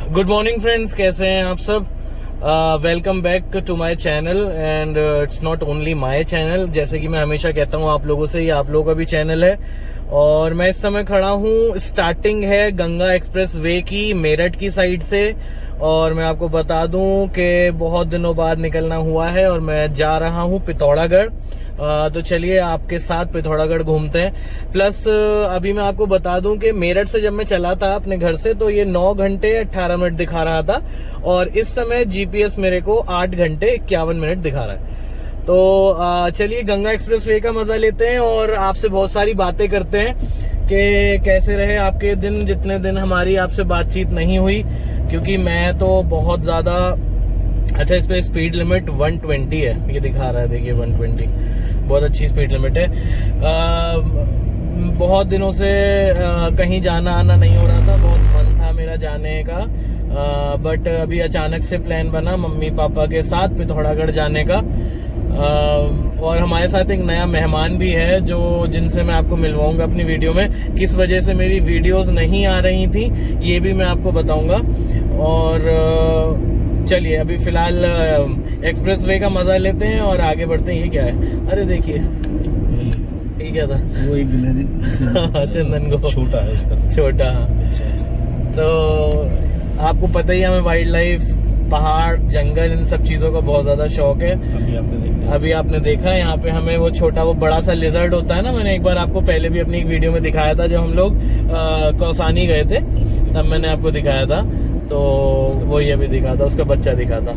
Good morning friends, कैसे हैं आप सब। Welcome back to my channel and it's not only my channel. जैसे कि मैं हमेशा कहता हूं आप लोगों से, ये आप लोगों का भी चैनल है। और मैं इस समय खड़ा हूं, स्टार्टिंग है गंगा एक्सप्रेस वे की मेरठ की साइड से। और मैं आपको बता दूं कि बहुत दिनों बाद निकलना हुआ है और मैं जा रहा हूं पिथौरागढ़। तो चलिए आपके साथ पिथौरागढ़ घूमते हैं। प्लस अभी मैं आपको बता दूं कि मेरठ से जब मैं चला था अपने घर से तो ये 9 घंटे 18 मिनट दिखा रहा था और इस समय जीपीएस मेरे को 8 घंटे 51 मिनट दिखा रहा है। तो चलिए गंगा एक्सप्रेस वे का मजा लेते हैं और आपसे बहुत सारी बातें करते हैं कि कैसे रहे आपके दिन, जितने दिन हमारी आपसे बातचीत नहीं हुई। क्योंकि मैं तो बहुत ज्यादा अच्छा, इस पे स्पीड लिमिट 120 है, ये दिखा रहा है, देखिए 120 बहुत अच्छी स्पीड लिमिट है। बहुत दिनों से कहीं जाना आना नहीं हो रहा था, बहुत मन था मेरा जाने का, बट अभी अचानक से प्लान बना मम्मी पापा के साथ पिथौरागढ़ जाने का। और हमारे साथ एक नया मेहमान भी है जो जिनसे मैं आपको मिलवाऊंगा अपनी वीडियो में। किस वजह से मेरी वीडियोस नहीं आ रही थी ये भी मैं आपको बताऊंगा। और चलिए अभी फिलहाल एक्सप्रेस वे का मजा लेते हैं और आगे बढ़ते हैं। ये क्या है? अरे देखिए, ये क्या था? वो एक गिलहरी चंदन को छोटा है उसका, छोटा। तो आपको पता ही है हमें वाइल्ड लाइफ, पहाड़, जंगल, इन सब चीजों का बहुत ज्यादा शौक है। अभी आपने देखा यहाँ पे हमें वो छोटा, वो बड़ा सा लिजर्ड होता है ना, मैंने एक बार आपको पहले भी अपनी एक वीडियो में दिखाया था जब हम लोग कौसानी गए थे, तब मैंने आपको दिखाया था। तो वही अभी दिखा था, उसका बच्चा दिखा था।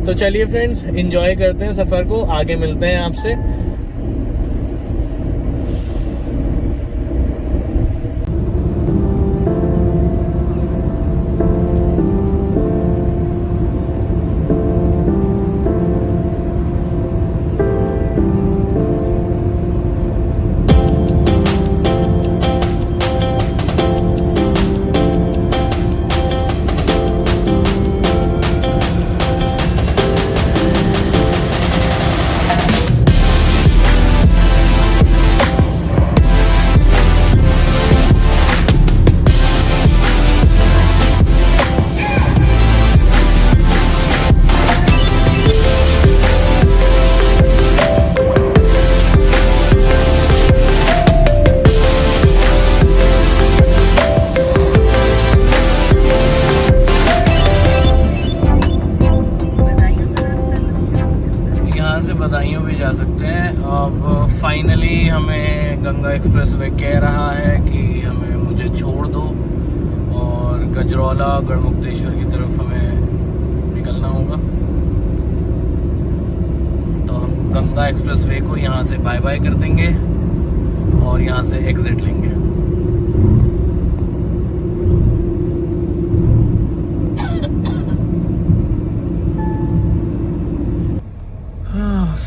तो चलिए फ्रेंड्स, एंजॉय करते हैं सफर को, आगे मिलते हैं आपसे। बदायूं भी जा सकते हैं। अब फाइनली हमें गंगा एक्सप्रेस वे कह रहा है कि मुझे छोड़ दो और गजरौला गढ़मुक्तेश्वर की तरफ हमें निकलना होगा। तो हम गंगा एक्सप्रेस वे को यहाँ से बाय बाय कर देंगे और यहाँ से एग्जिट लेंगे।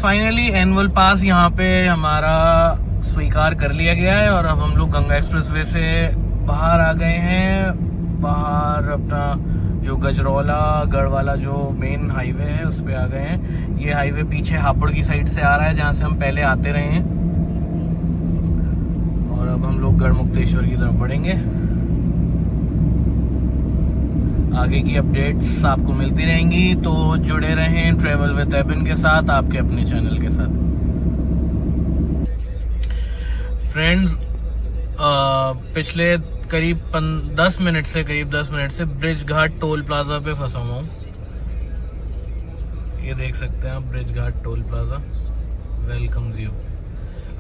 फाइनली एनुअल पास यहाँ पे हमारा स्वीकार कर लिया गया है और अब हम लोग गंगा एक्सप्रेस वे से बाहर आ गए हैं। बाहर अपना जो गजरौला गढ़ वाला जो मेन हाईवे है उस पे आ गए हैं। ये हाईवे पीछे हापुड़ की साइड से आ रहा है जहाँ से हम पहले आते रहे हैं। और अब हम लोग गढ़मुक्तेश्वर की तरफ बढ़ेंगे। आगे की अपडेट्स आपको मिलती रहेंगी, तो जुड़े रहें ट्रेवल विद एबिन के साथ, आपके अपने चैनल के साथ। फ्रेंड्स, पिछले करीब 10 मिनट से ब्रिज घाट टोल प्लाजा पे फंसा हुआ हूँ। ये देख सकते हैं आप, bridge Ghat toll plaza welcomes you.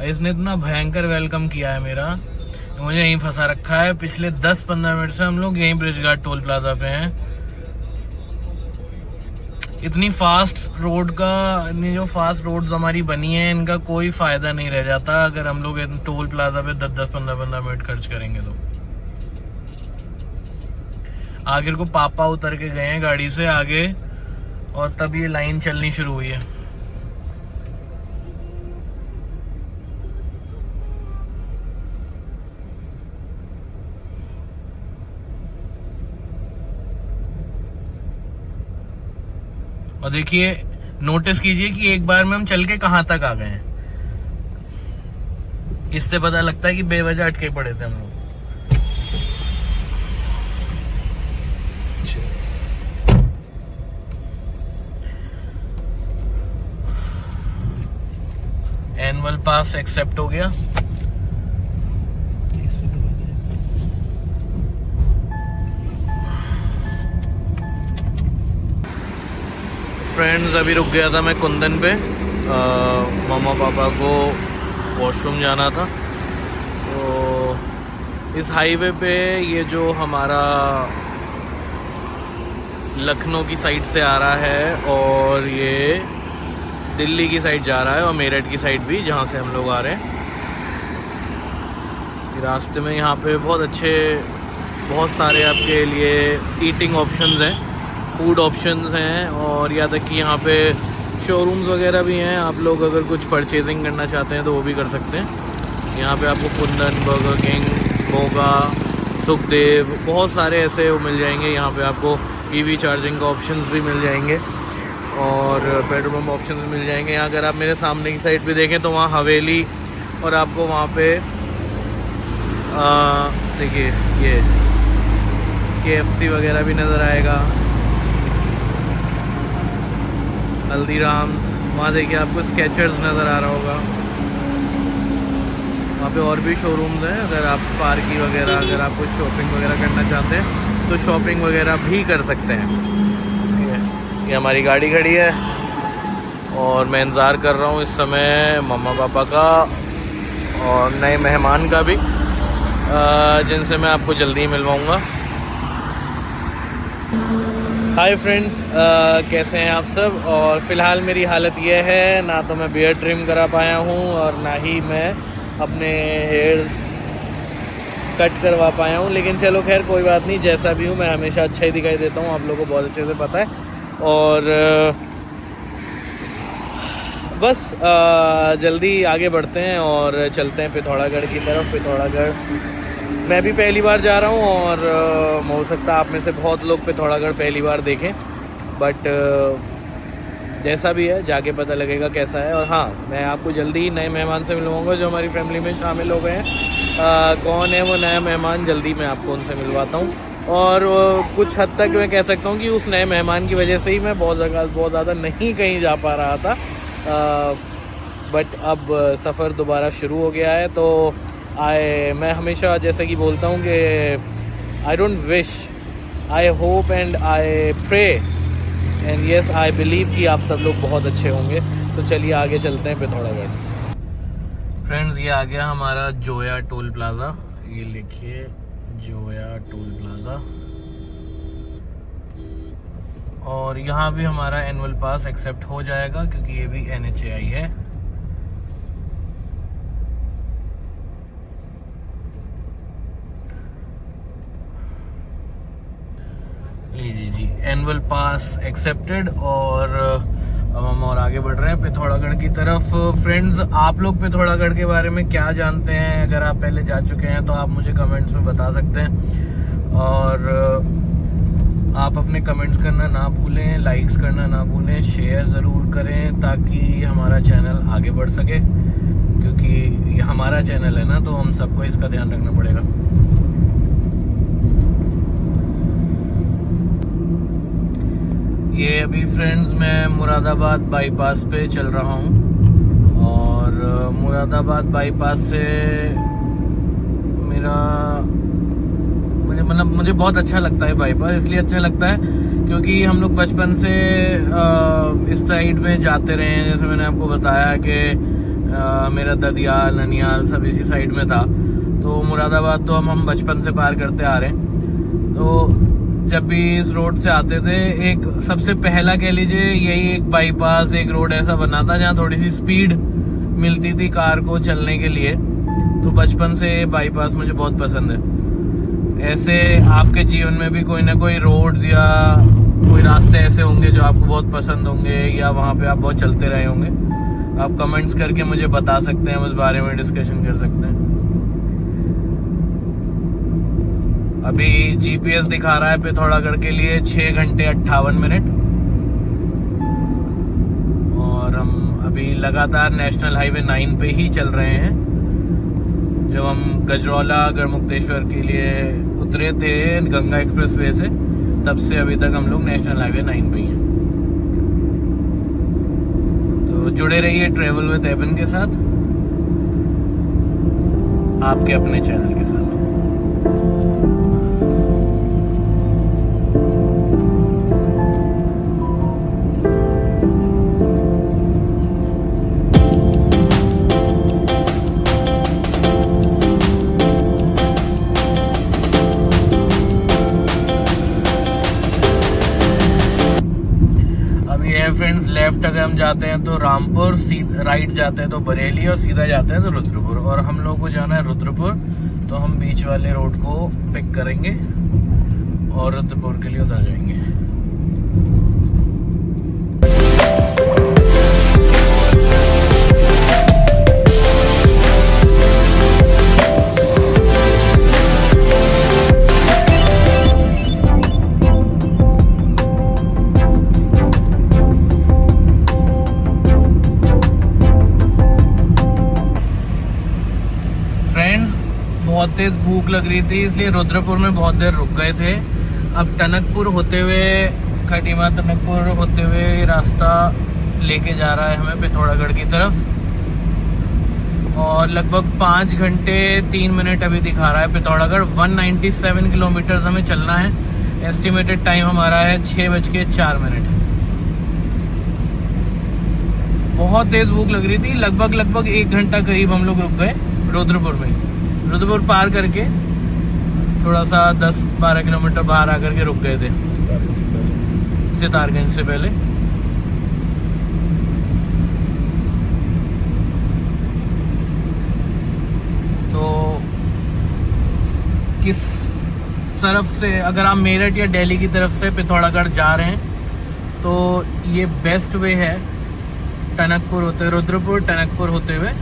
इसने इतना भयंकर वेलकम किया है मेरा, मुझे यहीं फंसा रखा है। पिछले 10-15 मिनट से हम लोग यहीं ब्रिज घाट टोल प्लाजा पे हैं। इतनी फास्ट रोड्स हमारी बनी है, इनका कोई फायदा नहीं रह जाता अगर हम लोग टोल प्लाजा पे 10-15 मिनट खर्च करेंगे। तो आखिर को पापा उतर के गए हैं गाड़ी से आगे और तब ये लाइन चलनी शुरू हुई है। और देखिए, नोटिस कीजिए कि एक बार में हम चल के कहां तक आ गए हैं। इससे पता लगता है कि बेवजह अटके पड़े थे हम लोग। एनुअल पास एक्सेप्ट हो गया। फ्रेंड्स अभी रुक गया था मैं कुंदन पे, मामा पापा को वॉशरूम जाना था। तो इस हाईवे पे ये जो हमारा लखनऊ की साइड से आ रहा है और ये दिल्ली की साइड जा रहा है और मेरठ की साइड भी, जहाँ से हम लोग आ रहे हैं। रास्ते में यहाँ पे बहुत सारे आपके लिए ईटिंग ऑप्शंस हैं, फूड ऑप्शंस हैं, और या तक कि यहाँ पे शोरूम्स वगैरह भी हैं। आप लोग अगर कुछ परचेजिंग करना चाहते हैं तो वो भी कर सकते हैं। यहाँ पे आपको कुंदन, बर्गर किंग, मोगा, सुखदेव, बहुत सारे ऐसे वो मिल जाएंगे। यहाँ पे आपको ईवी चार्जिंग का ऑप्शंस भी मिल जाएंगे और पेट्रोल पंप ऑप्शंस भी मिल जाएंगे। यहाँ अगर आप मेरे सामने की साइड पे देखें तो वहाँ हवेली, और आपको वहाँ पे देखिए ये KFC वगैरह भी नज़र आएगा, हल्दीराम्स, वहाँ देखिए आपको स्केचर्स नज़र आ रहा होगा। वहाँ पे और भी शोरूम्स हैं। अगर आप स्पार्की वगैरह, अगर आप कुछ शॉपिंग वगैरह करना चाहते हैं तो शॉपिंग वगैरह भी कर सकते हैं। ठीक है, ये हमारी गाड़ी खड़ी है और मैं इंतज़ार कर रहा हूँ इस समय मम्मा पापा का और नए मेहमान का भी, जिनसे मैं आपको जल्दी ही मिलवाऊँगा। हाय फ्रेंड्स, कैसे हैं आप सब। और फ़िलहाल मेरी हालत ये है, ना तो मैं बियर्ड ट्रिम करा पाया हूँ और ना ही मैं अपने हेयर्स कट करवा पाया हूँ। लेकिन चलो खैर कोई बात नहीं, जैसा भी हूँ मैं हमेशा अच्छा ही दिखाई देता हूँ, आप लोगों को बहुत अच्छे से पता है। और बस जल्दी आगे बढ़ते हैं और चलते हैं पिथौरागढ़ की तरफ। पिथौरागढ़ मैं भी पहली बार जा रहा हूँ और हो सकता है आप में से बहुत लोग पिथौरागढ़ पहली बार देखें, बट जैसा भी है जाके पता लगेगा कैसा है। और हाँ, मैं आपको जल्दी ही नए मेहमान से मिलवाऊंगा जो हमारी फैमिली में शामिल हो गए हैं। कौन है वो नया मेहमान, जल्दी मैं आपको उनसे मिलवाता हूँ। और कुछ हद तक मैं कह सकता हूँ कि उस नए मेहमान की वजह से ही मैं बहुत ज़्यादा नहीं कहीं जा पा रहा था, बट अब सफ़र दोबारा शुरू हो गया है। तो मैं हमेशा जैसे कि बोलता हूँ कि I don't wish, I hope and I pray and yes I believe कि आप सब लोग बहुत अच्छे होंगे। तो चलिए आगे चलते हैं पिथौरागढ़। फ्रेंड्स ये आ गया हमारा जोया टोल प्लाज़ा, ये लिखिए जोया टोल प्लाज़ा। और यहाँ भी हमारा एनुअल पास एक्सेप्ट हो जाएगा क्योंकि ये भी NHAI है। लीजिए जी, एनुअल पास एक्सेप्टेड। और अब हम और आगे बढ़ रहे हैं पिथौरागढ़ की तरफ। फ्रेंड्स आप लोग पिथौरागढ़ के बारे में क्या जानते हैं? अगर आप पहले जा चुके हैं तो आप मुझे कमेंट्स में बता सकते हैं। और आप अपने कमेंट्स करना ना भूलें, लाइक्स करना ना भूलें, शेयर ज़रूर करें ताकि हमारा चैनल आगे बढ़ सके, क्योंकि ये हमारा चैनल है ना, तो हम सबको इसका ध्यान रखना पड़ेगा। ये अभी फ्रेंड्स मैं मुरादाबाद बाईपास पे चल रहा हूँ और मुरादाबाद बाईपास से मुझे बहुत अच्छा लगता है बाईपास। इसलिए अच्छा लगता है क्योंकि हम लोग बचपन से इस साइड में जाते रहे हैं। जैसे मैंने आपको बताया कि मेरा ददियाल, ननियाल सब इसी साइड में था, तो मुरादाबाद तो हम बचपन से पार करते आ रहे हैं। तो जब भी इस रोड से आते थे, एक सबसे पहला कह लीजिए यही एक बाईपास, एक रोड ऐसा बना था जहाँ थोड़ी सी स्पीड मिलती थी कार को चलने के लिए। तो बचपन से बाईपास मुझे बहुत पसंद है। ऐसे आपके जीवन में भी कोई ना कोई रोड्स या कोई रास्ते ऐसे होंगे जो आपको बहुत पसंद होंगे या वहाँ पे आप बहुत चलते रहे होंगे। आप कमेंट्स करके मुझे बता सकते हैं, हम उस बारे में डिस्कशन कर सकते हैं। अभी GPS दिखा रहा है पिथौरागढ़ के लिए 6 घंटे 58 मिनट। और हम अभी लगातार नेशनल हाईवे 9 पे ही चल रहे हैं। जब हम गजरौला गढ़मुक्तेश्वर के लिए उतरे थे गंगा एक्सप्रेसवे से, तब से अभी तक हम लोग नेशनल हाईवे 9 पे ही हैं। तो जुड़े रहिए ट्रेवल विद एबन के साथ। आपके अपने चैनल के साथ। फ्रेंड्स लेफ्ट अगर हम जाते हैं तो रामपुर, राइट जाते हैं तो बरेली और सीधा जाते हैं तो रुद्रपुर। और हम लोग को जाना है रुद्रपुर, तो हम बीच वाले रोड को पिक करेंगे और रुद्रपुर के लिए उतर जाएंगे। बहुत तेज भूख लग रही थी, इसलिए रुद्रपुर में बहुत देर रुक गए थे। अब टनकपुर होते हुए, खटीमा टनकपुर होते हुए रास्ता लेके जा रहा है हमें पिथौरागढ़ की तरफ। और लगभग 5 घंटे 3 मिनट अभी दिखा रहा है पिथौरागढ़। 197 किलोमीटर हमें चलना है। एस्टिमेटेड टाइम हमारा है 6:04। बहुत तेज भूख लग रही थी, लगभग 1 घंटा करीब हम लोग रुक गए रुद्रपुर में। रुद्रपुर पार करके थोड़ा सा 10-12 किलोमीटर बाहर आकर के रुक गए थे, सितारगंज से पहले। तो किस तरफ से, अगर आप मेरठ या दिल्ली की तरफ से पिथौरागढ़ जा रहे हैं तो ये बेस्ट वे है, टनकपुर होते हुए रुद्रपुर, टनकपुर होते हुए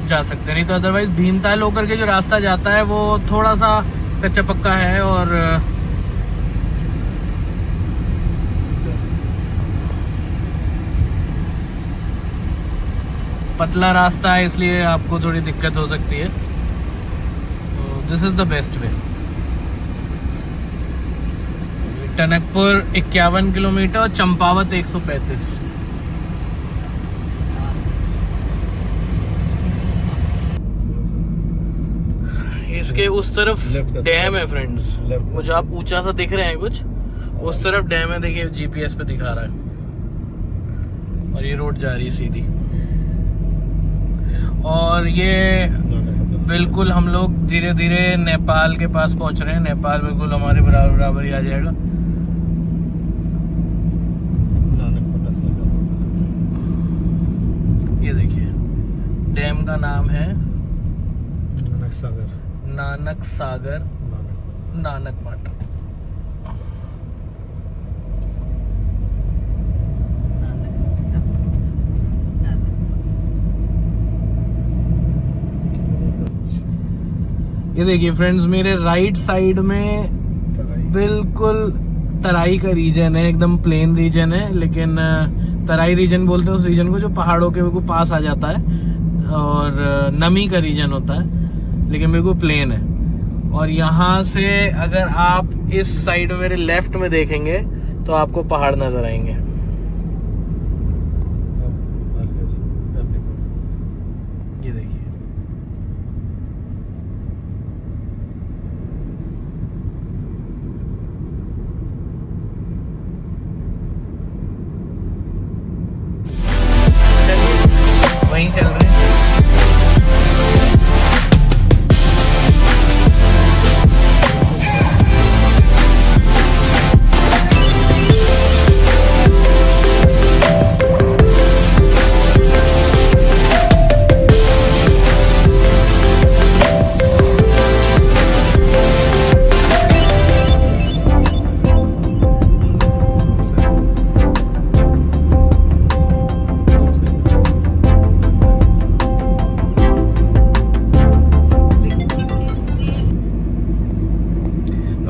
जा सकते हैं। नहीं तो अदरवाइज भीमताल होकर के जो रास्ता जाता है वो थोड़ा सा कच्चा पक्का है और पतला रास्ता है, इसलिए आपको थोड़ी दिक्कत हो सकती है। तो this is the best way. Tanakpur 51 kilometre और चंपावत 135। इसके उस तरफ डैम है फ्रेंड्स, वो जो आप ऊंचा सा दिख रहे हैं कुछ, उस तरफ डैम है। देखिए जीपीएस पे दिखा रहा है। और ये रोड जा रही है सीधी। और ये बिल्कुल हम लोग धीरे धीरे नेपाल के पास पहुंच रहे हैं। नेपाल बिल्कुल हमारे बराबर ही आ जाएगा। ये देखिए डैम का नाम है नानक सागर, नानक माता। ये देखिए फ्रेंड्स, मेरे राइट साइड में बिल्कुल तराई का रीजन है, एकदम प्लेन रीजन है। लेकिन तराई रीजन बोलते हैं उस रीजन को जो पहाड़ों के बिल्कुल पास आ जाता है और नमी का रीजन होता है, लेकिन बिल्कुल प्लेन है। और यहाँ से अगर आप इस साइड में मेरे लेफ्ट में देखेंगे तो आपको पहाड़ नजर आएंगे। ये देखिए वहीं चल रहे हैं।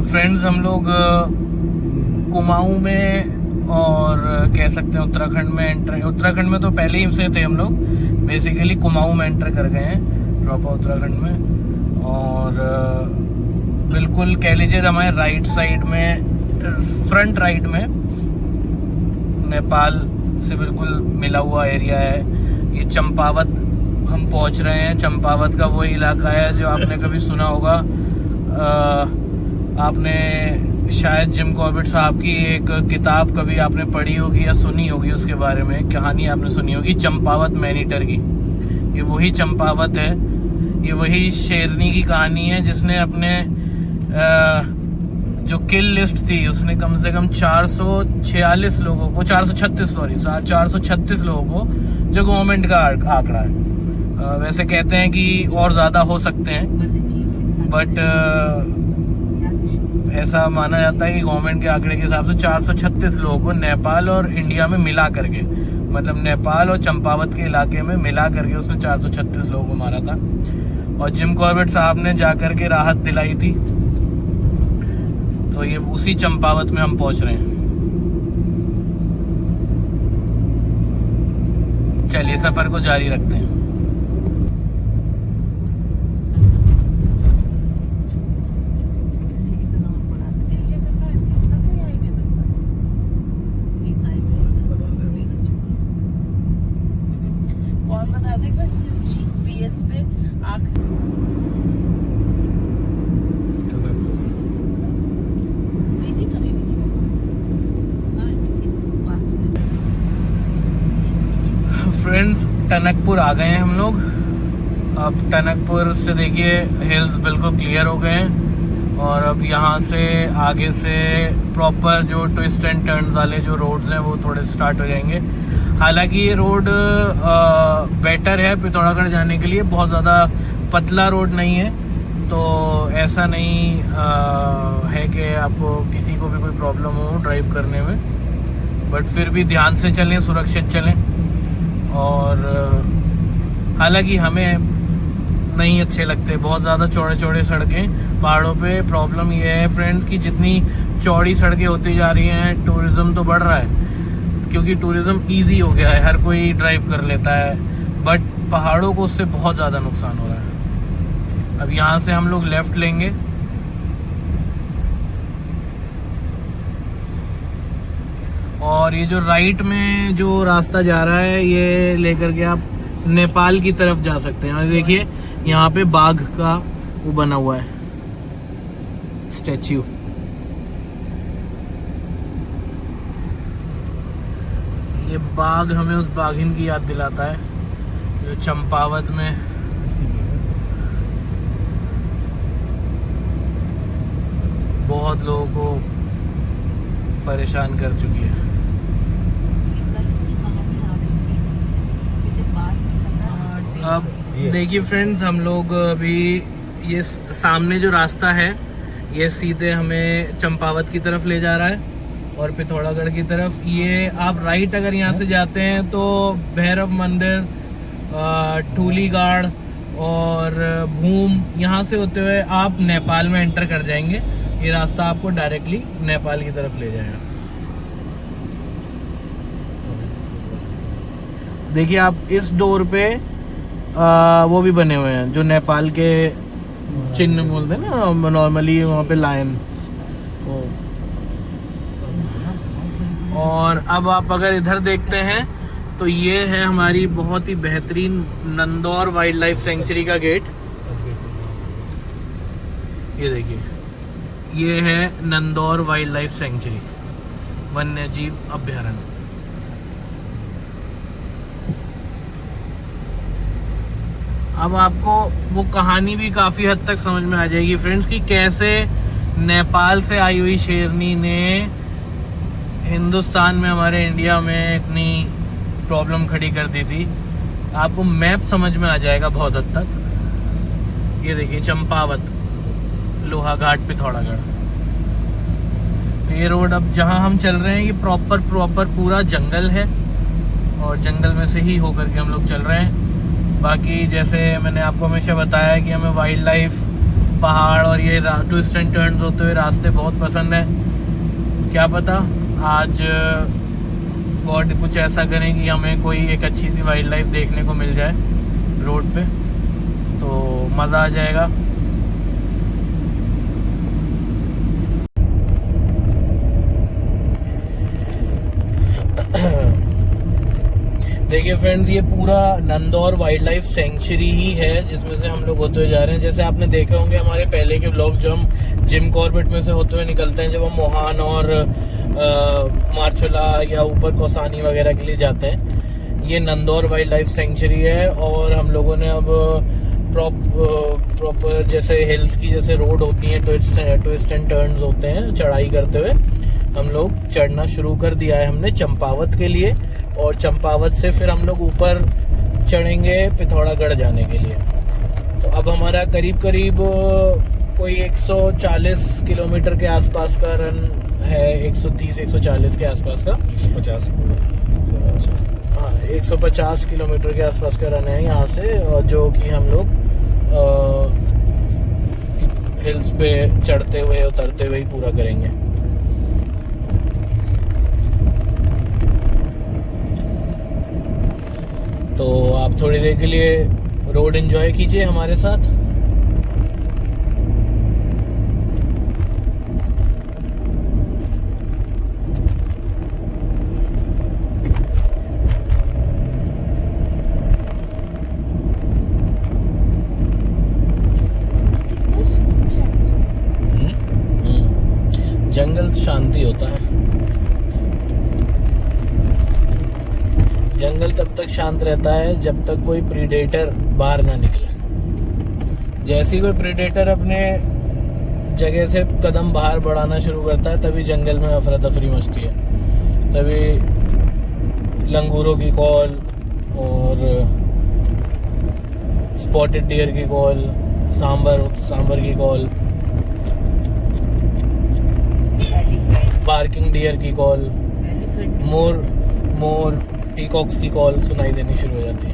फ्रेंड्स हम लोग कुमाऊं में और कह सकते हैं उत्तराखंड में एंटर, उत्तराखंड में तो पहले ही से थे हम लोग, बेसिकली कुमाऊं में एंटर कर गए हैं प्रॉपर उत्तराखंड में। और बिल्कुल कह लीजिए हमारे राइट साइड में, फ्रंट राइट में नेपाल से बिल्कुल मिला हुआ एरिया है। ये चंपावत हम पहुंच रहे हैं। चंपावत का वही इलाका है जो आपने कभी सुना होगा। आपने शायद जिम कॉर्बेट साहब की एक किताब कभी आपने पढ़ी होगी या सुनी होगी, उसके बारे में कहानी आपने सुनी होगी, चंपावत मैनीटर की। ये वही चंपावत है, ये वही शेरनी की कहानी है जिसने अपने जो किल लिस्ट थी उसने कम से कम 436 लोगों को, 436 लोगों को, जो गवर्नमेंट का आंकड़ा है। वैसे कहते हैं कि और ज़्यादा हो सकते हैं, बट ऐसा माना जाता है कि गवर्नमेंट के आंकड़े के हिसाब से 436 लोगों को नेपाल और इंडिया में मिला करके, मतलब नेपाल और चंपावत के इलाके में मिला करके उसने 436 लोगों को मारा था। और जिम कॉर्बेट साहब ने जाकर के राहत दिलाई थी। तो ये उसी चंपावत में हम पहुंच रहे हैं। चलिए सफर को जारी रखते हैं। और बता दे GPS पे फ्रेंड्स, टनकपुर आ गए हैं हम लोग। अब टनकपुर से देखिए हिल्स बिल्कुल क्लियर हो गए हैं और अब यहाँ से आगे से प्रॉपर जो ट्विस्ट एंड टर्न वाले जो रोड्स हैं वो थोड़े स्टार्ट हो जाएंगे। हालांकि ये रोड बेटर है पिथौरागढ़ जाने के लिए, बहुत ज़्यादा पतला रोड नहीं है, तो ऐसा नहीं है कि आपको किसी को भी कोई प्रॉब्लम हो ड्राइव करने में, बट फिर भी ध्यान से चलें, सुरक्षित चलें। और हालांकि हमें नहीं अच्छे लगते बहुत ज़्यादा चौड़े चौड़े सड़कें पहाड़ों पे। प्रॉब्लम ये है फ्रेंड्स कि जितनी चौड़ी सड़कें होती जा रही हैं, टूरिज़्म तो बढ़ रहा है क्योंकि टूरिज़्म इजी हो गया है, हर कोई ड्राइव कर लेता है, बट पहाड़ों को उससे बहुत ज़्यादा नुकसान हो रहा है। अब यहाँ से हम लोग लेफ़्ट लेंगे और ये जो राइट में जो रास्ता जा रहा है ये लेकर के आप नेपाल की तरफ जा सकते हैं। और देखिए यहाँ पे बाघ का वो बना हुआ है स्टैच्यू। ये बाघ हमें उस बाघिन की याद दिलाता है जो चंपावत में बहुत लोगों को परेशान कर चुकी है। अब देखिए फ्रेंड्स, हम लोग अभी ये सामने जो रास्ता है ये सीधे हमें चंपावत की तरफ ले जा रहा है और पिथौरागढ़ की तरफ। ये आप राइट अगर यहाँ से जाते हैं तो भैरव मंदिर, ठूलीगाड़ और भूम, यहाँ से होते हुए आप नेपाल में एंटर कर जाएंगे। ये रास्ता आपको डायरेक्टली नेपाल की तरफ ले जाएगा। देखिए आप इस डोर पे वो भी बने हुए हैं जो नेपाल के चिन्ह बोलते हैं ना, नॉर्मली वहाँ पे लायन। और अब आप अगर इधर देखते हैं तो ये है हमारी बहुत ही बेहतरीन नंदौर वाइल्ड लाइफ सेंचुरी का गेट। ये देखिए, ये है नंदौर वाइल्ड लाइफ सेंचुरी, वन्य जीव अभ्यारण्य। अब आपको वो कहानी भी काफ़ी हद तक समझ में आ जाएगी फ्रेंड्स कि कैसे नेपाल से आई हुई शेरनी ने हिंदुस्तान में, हमारे इंडिया में इतनी प्रॉब्लम खड़ी कर दी थी। आपको मैप समझ में आ जाएगा बहुत हद तक। ये देखिए चंपावत, लोहाघाट, पिथौरागढ़। ये रोड अब जहाँ हम चल रहे हैं ये प्रॉपर पूरा जंगल है और जंगल में से ही होकर के हम लोग चल रहे हैं। बाकी जैसे मैंने आपको हमेशा बताया कि हमें वाइल्ड लाइफ, पहाड़ और ये ट्विस्ट एंड टर्न्स होते हुए रास्ते बहुत पसंद हैं। क्या पता आज गॉड कुछ ऐसा करें कि हमें कोई एक अच्छी सी वाइल्ड लाइफ देखने को मिल जाए रोड पे, तो मज़ा आ जाएगा। देखिए फ्रेंड्स, ये पूरा नंदौर वाइल्ड लाइफ सेंचुरी ही है जिसमें से हम लोग होते हुए जा रहे हैं। जैसे आपने देखे होंगे हमारे पहले के व्लॉग, जो हम जिम कॉर्बेट में से होते हुए निकलते हैं, जब हम मोहान और मार्चुला या ऊपर कौसानी वगैरह के लिए जाते हैं। ये नंदौर वाइल्ड लाइफ सेंचुरी है और हम लोगों ने अब प्रॉपर जैसे हिल्स की जैसे रोड होती हैं, ट्विस्ट एंड टर्न्स होते हैं, चढ़ाई करते हुए हम लोग चढ़ना शुरू कर दिया है हमने चंपावत के लिए। और चंपावत से फिर हम लोग ऊपर चढ़ेंगे पिथौरागढ़ जाने के लिए। तो अब हमारा करीब करीब कोई 140 किलोमीटर के आसपास का रन है, 130-140 के आसपास का, 150, हाँ 150 किलोमीटर के आसपास का रन है यहाँ से, और जो कि हम लोग हिल्स पे चढ़ते हुए उतरते हुए ही पूरा करेंगे। तो आप थोड़ी देर के लिए रोड एंजॉय कीजिए हमारे साथ। जंगल शांति होता है, जंगल तब तक शांत रहता है जब तक कोई प्रीडेटर बाहर ना निकले। जैसे ही कोई प्रीडेटर अपने जगह से कदम बाहर बढ़ाना शुरू करता है, तभी जंगल में अफरा तफरी मचती है। तभी लंगूरों की कॉल और स्पॉटेड डियर की कॉल, सांबर की कॉल, बार्किंग डियर की कॉल, मोर पीकॉक्स की कॉल सुनाई देनी शुरू हो जाती है।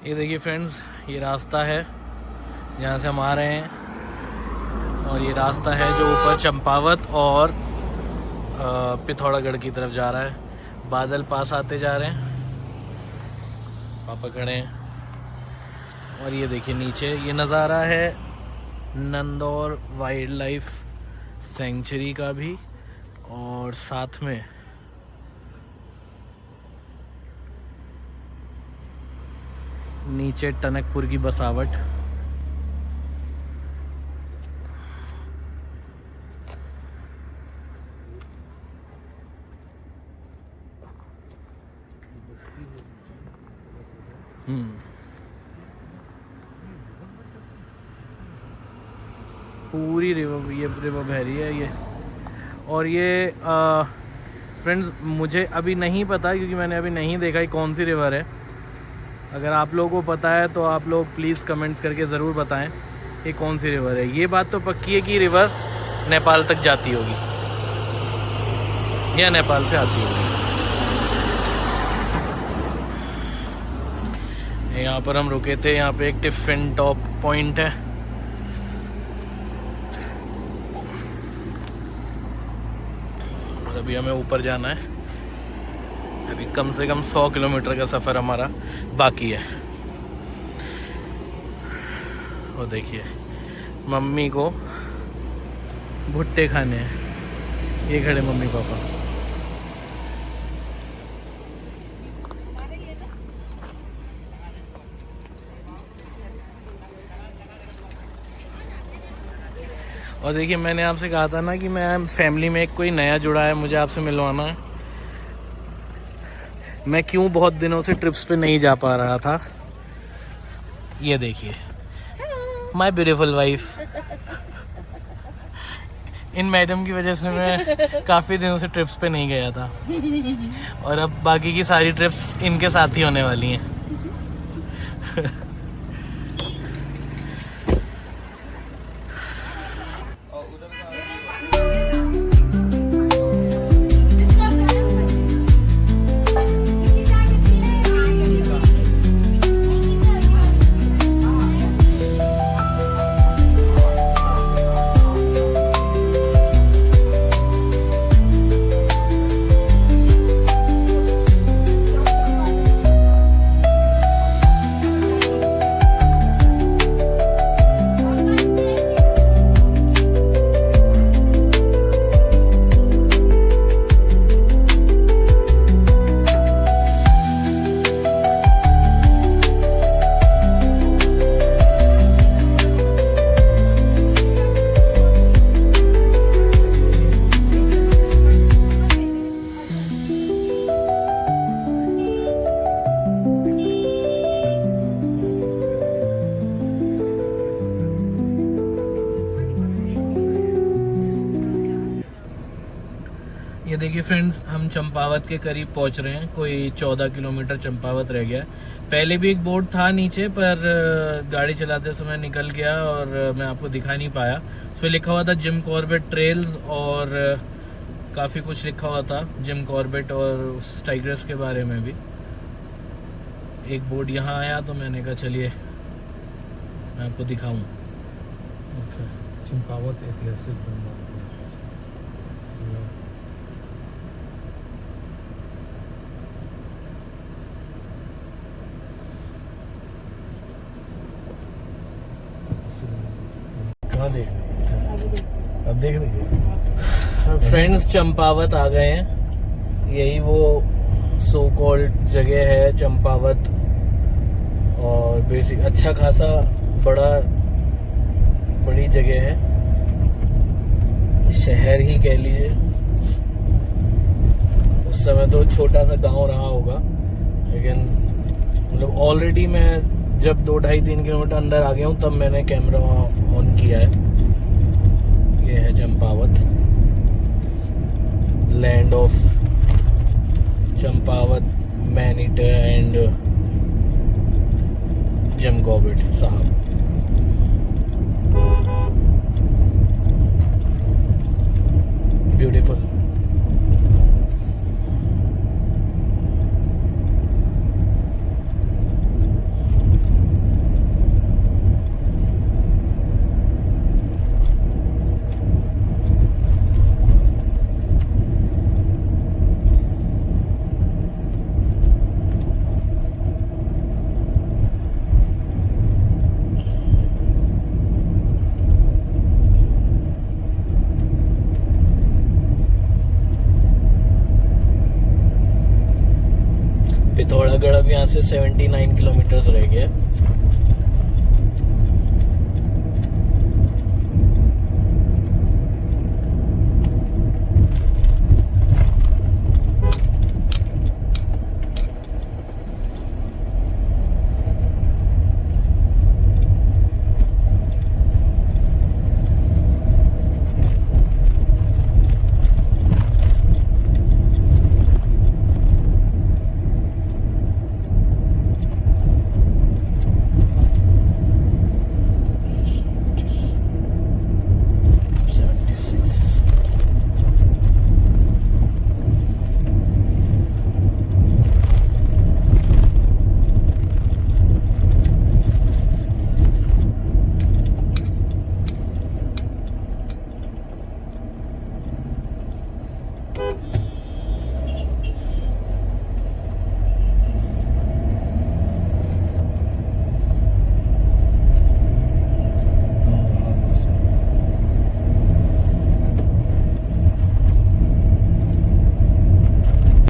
ये देखिए फ्रेंड्स, ये रास्ता है जहाँ से हम आ रहे हैं, और ये रास्ता है जो ऊपर चंपावत और पिथौरागढ़ की तरफ जा रहा है। बादल पास आते जा रहे हैं, पापा खड़े हैं, और ये देखिए नीचे ये नज़ारा है नंदौर वाइल्ड लाइफ सेंचुरी का भी, और साथ में नीचे टनकपुर की बसावट। पूरी रिवर, ये रिवर बह रही है ये। और ये फ्रेंड्स मुझे अभी नहीं पता, क्योंकि मैंने अभी नहीं देखा कौन सी रिवर है। अगर आप लोगों को पता है तो आप लोग प्लीज़ कमेंट्स करके ज़रूर बताएं कि कौन सी रिवर है। ये बात तो पक्की है कि रिवर नेपाल तक जाती होगी या नेपाल से आती होगी। यहाँ पर हम रुके थे, यहाँ पे एक टिफिन टॉप पॉइंट है। और अभी हमें ऊपर जाना है। अभी कम से कम 100 किलोमीटर का सफ़र हमारा बाकी है। और देखिए मम्मी को भुट्टे खाने हैं, ये खड़े मम्मी पापा। और देखिए मैंने आपसे कहा था ना कि मैं फैमिली में एक कोई नया जुड़ा है, मुझे आपसे मिलवाना है। मैं क्यों बहुत दिनों से ट्रिप्स पे नहीं जा पा रहा था, ये देखिए my beautiful wife. In madam की वजह से मैं काफ़ी दिनों से ट्रिप्स पे नहीं गया था, और अब बाकी की सारी ट्रिप्स इनके साथ ही होने वाली हैं। ये देखिए फ्रेंड्स, हम चंपावत के करीब पहुंच रहे हैं। कोई 14 किलोमीटर चंपावत रह गया। पहले भी एक बोर्ड था नीचे, पर गाड़ी चलाते समय निकल गया और मैं आपको दिखा नहीं पाया। उस पर लिखा हुआ था जिम कॉर्बेट ट्रेल्स और काफ़ी कुछ लिखा हुआ था जिम कॉर्बेट और उस टाइग्रेस के बारे में भी। एक बोर्ड यहाँ आया तो मैंने कहा चलिए मैं आपको दिखाऊं। चंपावत ऐतिहासिक बनवा कहाँ देख रहे? अब देख रहे फ्रेंड्स, चंपावत आ गए हैं। यही वो सो कॉल्ड जगह है चंपावत, और बेसिक अच्छा खासा बड़ी जगह है, शहर ही कह लीजिए। उस समय तो छोटा सा गांव रहा होगा, लेकिन मतलब ऑलरेडी मैं जब 2-2.5-3 किलोमीटर अंदर आ गया हूँ तब मैंने कैमरा ऑन किया है। ये है Champawat, land of Champawat, man eater and Jim Corbett साहब। ब्यूटीफुल। पिथौरागढ़ अब यहाँ से 79 किलोमीटर रह गया।